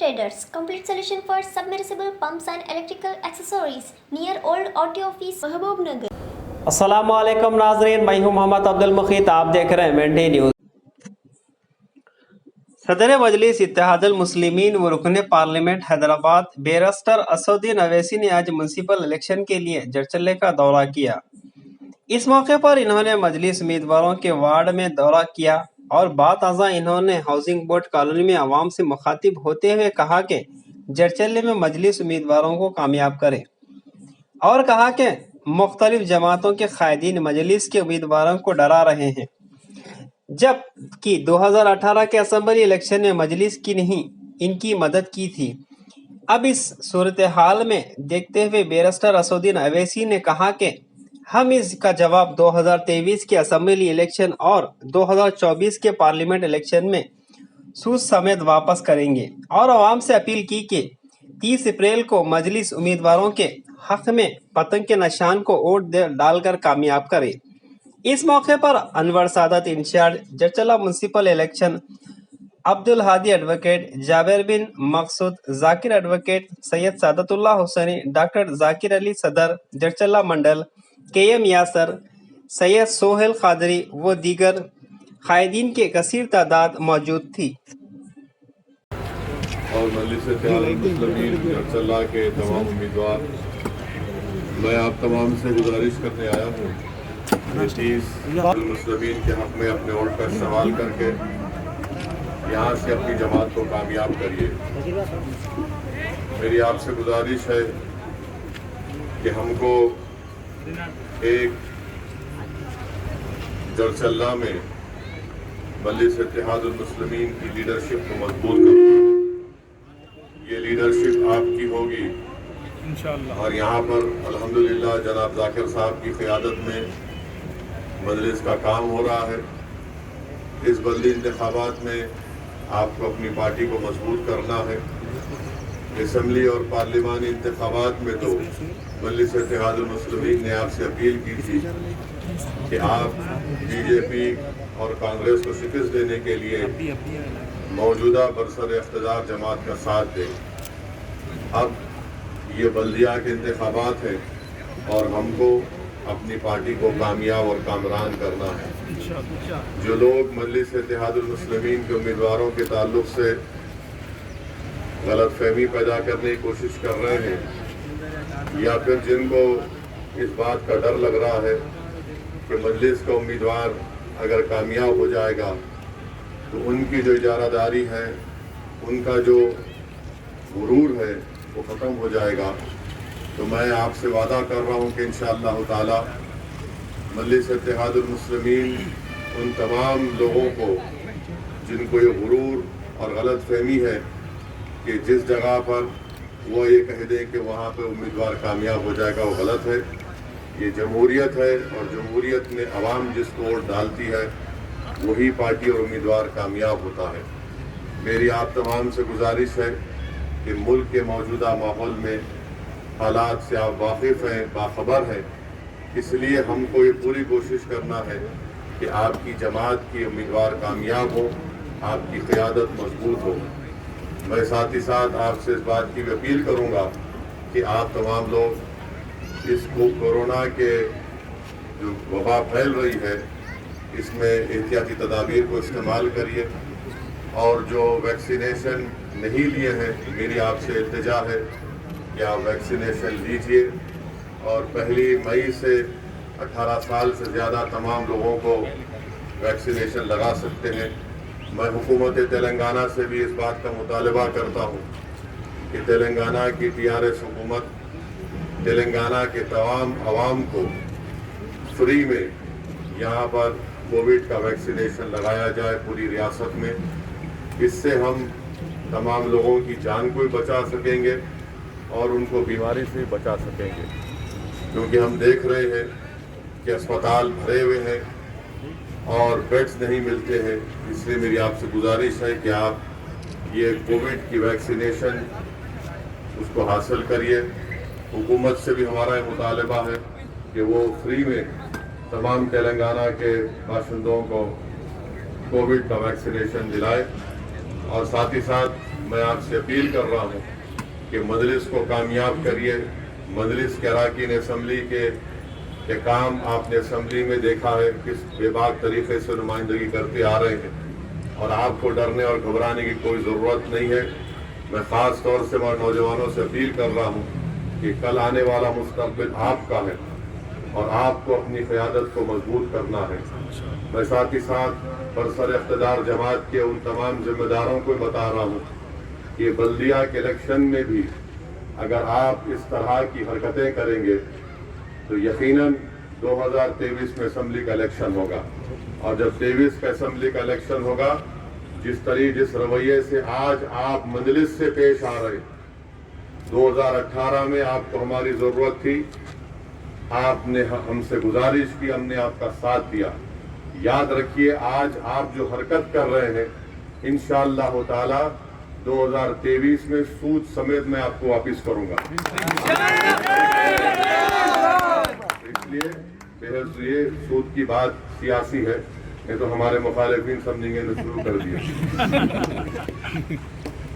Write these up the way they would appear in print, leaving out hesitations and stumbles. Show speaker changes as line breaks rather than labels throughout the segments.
Traders, complete solution for submersible pumps and electrical accessories, near Old Auto Office, Mahbubnagar.
अस्सलाम वालेकुम नाज़रीन, मैं हूं मोहम्मद अब्दुल मुखीत, आप देख रहे हैं मंडी न्यूज़। सदर मजलिस इत्तेहादुल मुस्लिमीन व रुकन पार्लियामेंट हैदराबाद बैरिस्टर असदुद्दीन अवैसी ने आज म्यूनसिपल इलेक्शन के लिए जड़चल्ले का दौरा किया। इस मौके पर इन्होंने मजलिस उम्मीदवारों के वार्ड में दौरा किया और बात आज़ा इन्होंने हाउसिंग बोर्ड कॉलोनी में आवाम से मुखातिब होते हुए कहा कि जड़चल्ले में मजलिस उम्मीदवारों को कामयाब करें और कहा कि मुख्तलिफ जमातों के कायदीन मजलिस के उम्मीदवारों को डरा रहे हैं, जबकि 2018 के असम्बली इलेक्शन में मजलिस की नहीं इनकी मदद की थी। अब इस सूरत हाल में देखते हुए बैरिस्टर असदुद्दीन अवैसी ने कहा कि हम इसका जवाब 2023 के असम्बली इलेक्शन और 2024 के पार्लियामेंट इलेक्शन में सूद समेत वापस करेंगे और आवाम से अपील की कि 30 अप्रैल को मजलिस उम्मीदवारों के हक में पतंग के निशान को वोट डालकर कामयाब करें। इस मौके पर Anwar Sadat in charge Jadcherla municipal election, Abdul Hadi advocate, Jabir bin Maqsood, Zakir advocate, Syed Saadatullah Hussaini, doctor Zakir Ali सदर, जड़चल्ला मंडल, KM यासर, सैयद सोहेल कादरी व दीगर कायदीन के कसीर तादाद मौजूद थी।
और मजलिस इत्तेहादुल मुस्लिमीन जड़चल्ला के तमाम उम्मीदवार, मैं आप तमाम से गुजारिश करने आया हूँ कि 30 मुस्लिमीन के हक में अपने वोट का इस्तेमाल करके यहाँ से अपनी जमात को कामयाब करिए। मेरी आपसे गुजारिश है कि हमको एक जड़चल्ला में मजलिस इत्तेहादुल मुस्लिमीन की लीडरशिप को मजबूत करना। ये लीडरशिप आपकी होगी इंशाअल्लाह। और यहाँ पर अल्हम्दुलिल्लाह जनाब जाकिर साहब की क़ियादत में मजलिस का काम हो रहा है। इस बल्दी इंतखाबात में आपको अपनी पार्टी को मजबूत करना है। असम्बली और पार्लिमानी इंतखाबात में तो मजलिस इत्तेहादुल मुस्लिमीन ने आपसे अपील की थी कि आप BJP और कांग्रेस को शिकस्त देने के लिए मौजूदा बरसर इख्तिदार जमात का साथ दें। अब ये बल्दिया के इंतखाबात हैं और हमको अपनी पार्टी को कामयाब और कामरान करना है। जो लोग मजलिस इत्तेहादुल मुस्लिमीन के उम्मीदवारों के ताल्लुक से गलत फहमी पैदा करने की कोशिश कर रहे हैं या फिर जिनको इस बात का डर लग रहा है कि मजलिस का उम्मीदवार अगर कामयाब हो जाएगा तो उनकी जो इजारादारी है, उनका जो गुरूर है वो ख़त्म हो जाएगा, तो मैं आपसे वादा कर रहा हूँ कि इंशाअल्लाह ताला मजलिस इत्तेहादुल मुस्लिमीन उन तमाम लोगों को जिनको ये गुरूर और गलत फहमी है कि जिस जगह पर वो ये कह दें कि वहाँ पे उम्मीदवार कामयाब हो जाएगा, वो गलत है। ये जमहूरियत है और जमहूरियत में अवाम जिसको वोट डालती है वही पार्टी और उम्मीदवार कामयाब होता है। मेरी आप तमाम से गुजारिश है कि मुल्क के मौजूदा माहौल में हालात से आप वाकिफ़ हैं, बाखबर हैं, इसलिए हमको ये पूरी कोशिश करना है कि आपकी जमात की उम्मीदवार कामयाब हो, आपकी क़ियादत मजबूत हो। मैं साथ ही साथ आपसे इस बात की भी अपील करूँगा कि आप तमाम लोग इस कोरोना के जो वबा फैल रही है इसमें एहतियाती तदाबीर को इस्तेमाल करिए और जो वैक्सीनेशन नहीं लिए हैं मेरी आपसे इल्तिजा है कि आप वैक्सीनेशन लीजिए और 1 मई से 18 साल से ज़्यादा तमाम लोगों को वैक्सीनेशन लगा सकते हैं। मैं हुकूमत तेलंगाना से भी इस बात का मुतालबा करता हूँ कि तेलंगाना की TRS हुकूमत तेलंगाना के तमाम आवाम को फ्री में यहाँ पर कोविड का वैक्सीनेशन लगाया जाए पूरी रियासत में। इससे हम तमाम लोगों की जान को भी बचा सकेंगे और उनको बीमारी से भी बचा सकेंगे, क्योंकि हम देख रहे हैं कि अस्पताल भरे हुए हैं और बेड्स नहीं मिलते हैं। इसलिए मेरी आपसे गुजारिश है कि आप ये कोविड की वैक्सीनेशन उसको हासिल करिए। हुकूमत से भी हमारा ये मुतालबा है कि वो फ्री में तमाम तेलंगाना के बाशिंदों को कोविड का वैक्सीनेशन दिलाए اور ساتھ ہی ساتھ میں آپ سے اپیل کر رہا ہوں کہ مجلس کو کامیاب کریے. مجلس کے اراکین اسمبلی کے کام آپ نے اسمبلی میں دیکھا ہے کس بے باک طریقے سے نمائندگی کرتے آ رہے ہیں, اور آپ کو ڈرنے اور گھبرانے کی کوئی ضرورت نہیں ہے. میں خاص طور سے نوجوانوں سے اپیل کر رہا ہوں کہ کل آنے والا مستقبل آپ کا ہے اور آپ کو اپنی قیادت کو مضبوط کرنا ہے. میں ساتھ ہی ساتھ برسر اقتدار جماعت کے ان تمام ذمہ داروں کو بتا رہا ہوں کہ بلدیہ کے الیکشن میں بھی اگر آپ اس طرح کی حرکتیں کریں گے تو یقیناً 2023 میں اسمبلی کا الیکشن ہوگا, اور جب 23 کا اسمبلی کا الیکشن ہوگا, جس رویے سے آج آپ مجلس سے پیش آ رہے, 2018 میں آپ کو ہماری ضرورت تھی, آپ نے ہم سے گزارش کی, ہم نے آپ کا ساتھ دیا. یاد رکھیے آج آپ جو حرکت کر رہے ہیں انشاءاللہ تعالی 2023 میں سود سمیت میں آپ کو واپس کروں گا. اس لیے بہرحال یہ سود کی بات سیاسی ہے, یہ تو ہمارے مخالفین سمجھیں گے نے شروع کر دیا.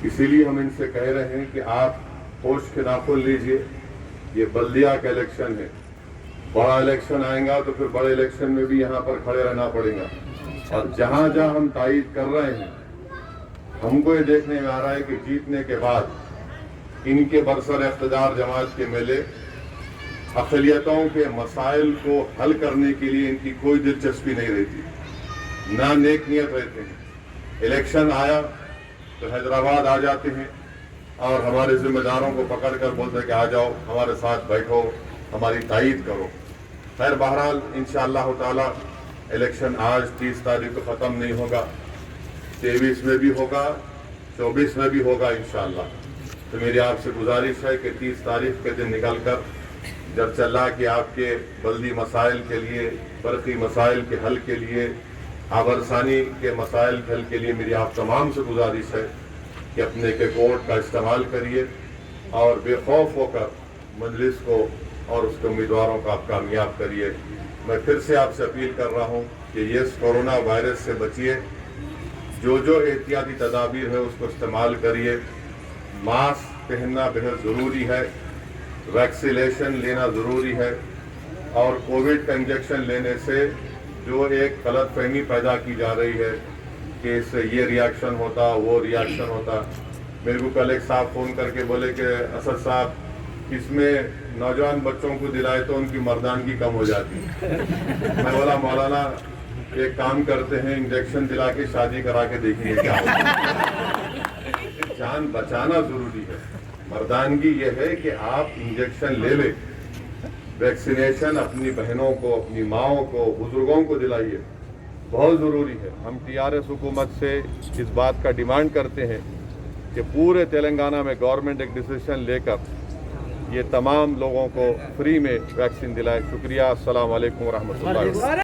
اسی لیے ہم ان سے کہہ رہے ہیں کہ آپ ہوش کے ناخن لیجئے. یہ بلدیہ کا الیکشن ہے, بڑا الیکشن آئے گا تو پھر بڑے الیکشن میں بھی یہاں پر کھڑے رہنا پڑے گا. اور جہاں جہاں ہم تائید کر رہے ہیں, ہم کو یہ دیکھنے میں آ رہا ہے کہ جیتنے کے بعد ان کے برسر اقتدار جماعت کے میلے اقلیتوں کے مسائل کو حل کرنے کے لیے ان کی کوئی دلچسپی نہیں رہتی, نہ نیک نیت رہتے ہیں. الیکشن آیا تو حیدرآباد آ جاتے ہیں اور ہمارے ذمہ داروں کو پکڑ کر بولتے ہیں کہ آ جاؤ ہمارے ساتھ بیٹھو, ہماری تائید کرو. خیر بہرحال انشاءاللہ تعالی الیکشن آج 30 تاریخ کو ختم نہیں ہوگا, 23 میں بھی ہوگا, 24 میں بھی ہوگا انشاءاللہ. تو میری آپ سے گزارش ہے کہ 30 تاریخ کے دن نکل کر جب چلا کہ آپ کے بلدی مسائل کے لیے, برقی مسائل کے حل کے لیے, آبرسانی کے مسائل کے حل کے لیے میری آپ تمام سے گزارش ہے کہ اپنے کے کوٹ کا استعمال کریے اور بے خوف ہو کر مجلس کو اور اس کے امیدواروں کو آپ کامیاب کریے. میں پھر سے آپ سے اپیل کر رہا ہوں کہ یہ کورونا وائرس سے بچیے, جو احتیاطی تدابیر ہے اس کو استعمال کریے. ماسک پہننا بہت ضروری ہے, ویکسینیشن لینا ضروری ہے, اور کووڈ کا انجیکشن لینے سے جو ایک غلط فہمی پیدا کی جا رہی ہے کہ اس سے یہ ریاکشن ہوتا وہ ریاکشن ہوتا. میرے کو کل ایک صاحب فون کر کے بولے کہ اسد صاحب اس میں نوجوان بچوں کو دلائے تو ان کی مردانگی کم ہو جاتی. میں بولا مولانا ایک کام کرتے ہیں, انجیکشن دلا کے شادی کرا کے دیکھیے کیا ہوتا. جان بچانا ضروری ہے. مردانگی یہ ہے کہ آپ انجیکشن لے لیں, ویکسینیشن اپنی بہنوں کو, اپنی ماؤں کو, بزرگوں کو دلائیے, بہت ضروری ہے. ہم TRS حکومت سے اس بات کا ڈیمانڈ کرتے ہیں کہ پورے تلنگانہ میں گورنمنٹ ایک ڈیسیشن لے کر یہ تمام لوگوں کو فری میں ویکسین دلائے. شکریہ. السلام علیکم ورحمۃ اللہ.